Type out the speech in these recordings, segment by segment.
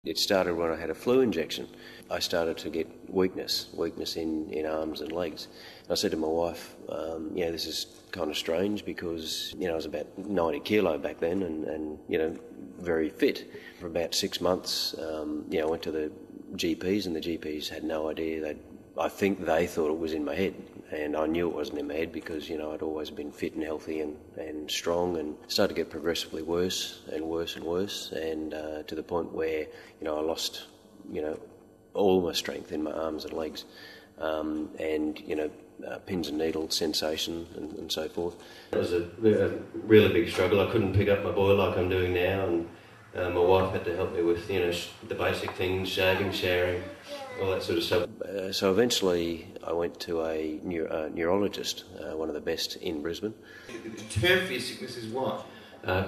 It started when I had a flu injection. I started to get weakness in arms and legs. I said to my wife, this is kind of strange because, I was about 90 kilo back then and very fit. For about 6 months, I went to the GPs and the GPs had no idea. I think they thought it was in my head, and I knew it wasn't in my head because, I'd always been fit and healthy and strong, and started to get progressively worse and worse and worse, and to the point where, I lost, all my strength in my arms and legs, pins and needles sensation and so forth. It was a really big struggle. I couldn't pick up my boy like I'm doing now, and my wife had to help me with, the basic things, shaving, showering, all that sort of stuff. So eventually I went to a neurologist, one of the best in Brisbane. The term for your sickness is what?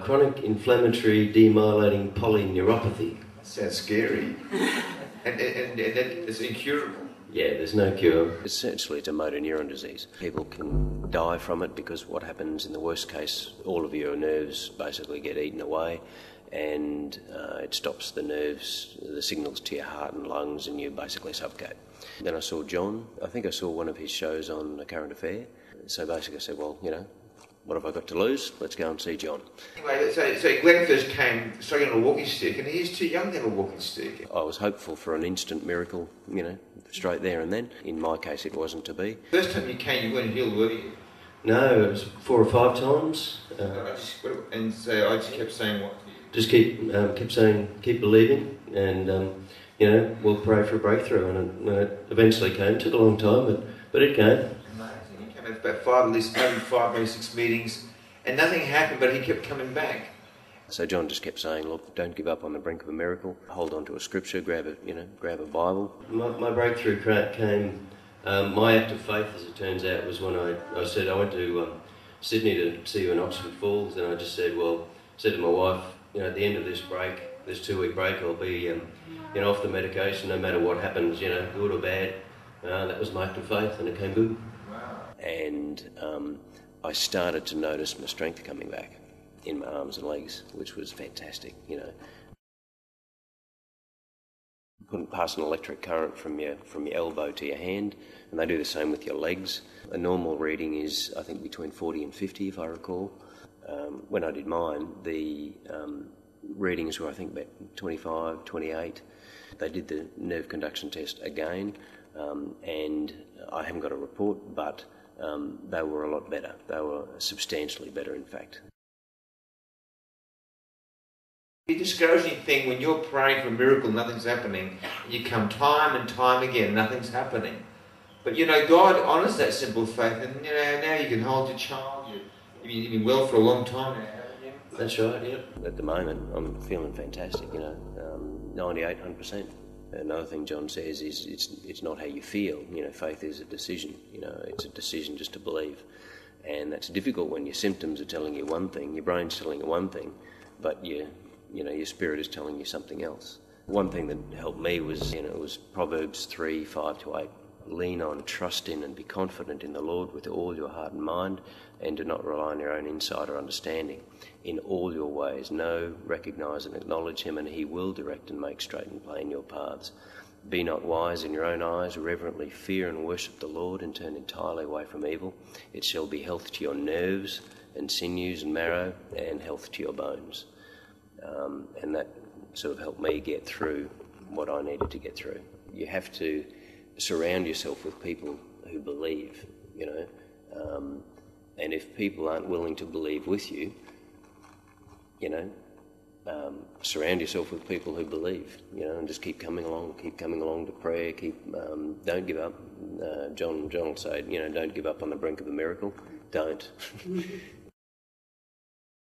Chronic inflammatory demyelinating polyneuropathy. That sounds scary. and it's incurable. Yeah, there's no cure. Essentially, it's a motor neuron disease. People can die from it because what happens in the worst case, all of your nerves basically get eaten away, and it stops the nerves, the signals to your heart and lungs, and you basically suffocate. Then I saw John. I think I saw one of his shows on A Current Affair. So basically I said, well, what have I got to lose? Let's go and see John. Anyway, so Glenn first came struggling on a walking stick, and he's too young to have a walking stick. I was hopeful for an instant miracle, straight there and then. In my case, it wasn't to be. First time you came, you weren't healed, were you? No, it was 4 or 5 times. I just kept saying what? Just kept saying, keep believing, and we'll pray for a breakthrough. And it eventually came. It took a long time, but it came. Amazing. He came out about maybe 5, 6 meetings, and nothing happened. But he kept coming back. So John just kept saying, look, don't give up on the brink of a miracle. Hold on to a scripture. Grab a Bible. My breakthrough came. My act of faith, as it turns out, was when I said I went to Sydney to see you in Oxford Falls, and I just said to my wife, at the end of this 2-week break, I'll be, off the medication no matter what happens, good or bad. That was my act of faith, and it came good. Wow. And I started to notice my strength coming back in my arms and legs, which was fantastic, Couldn't pass an electric current from your elbow to your hand, and they do the same with your legs. A normal reading is, I think, between 40 and 50, if I recall. When I did mine, the readings were, I think, about 25, 28. They did the nerve conduction test again, and I haven't got a report, but they were a lot better. They were substantially better, in fact. The discouraging thing when you're praying for a miracle, nothing's happening, you come time and time again, nothing's happening. But God honours that simple faith, and now you can hold your child. You've been well for a long time now, haven't you? That's right, yeah. At the moment, I'm feeling fantastic, 98, 100%. Another thing John says is it's not how you feel, faith is a decision, it's a decision just to believe. And that's difficult when your symptoms are telling you one thing, your brain's telling you one thing, but your spirit is telling you something else. One thing that helped me was, it was Proverbs 3, 5-8. Lean on, trust in, and be confident in the Lord with all your heart and mind, and do not rely on your own insight or understanding. In all your ways, know, recognise, and acknowledge him, and he will direct and make straight and plain your paths. Be not wise in your own eyes, reverently fear and worship the Lord, and turn entirely away from evil. It shall be health to your nerves, and sinews and marrow, and health to your bones. And that sort of helped me get through what I needed to get through. You have to surround yourself with people who believe, and if people aren't willing to believe with you, surround yourself with people who believe, and just keep coming along to prayer, don't give up. John will say, don't give up on the brink of a miracle. Don't.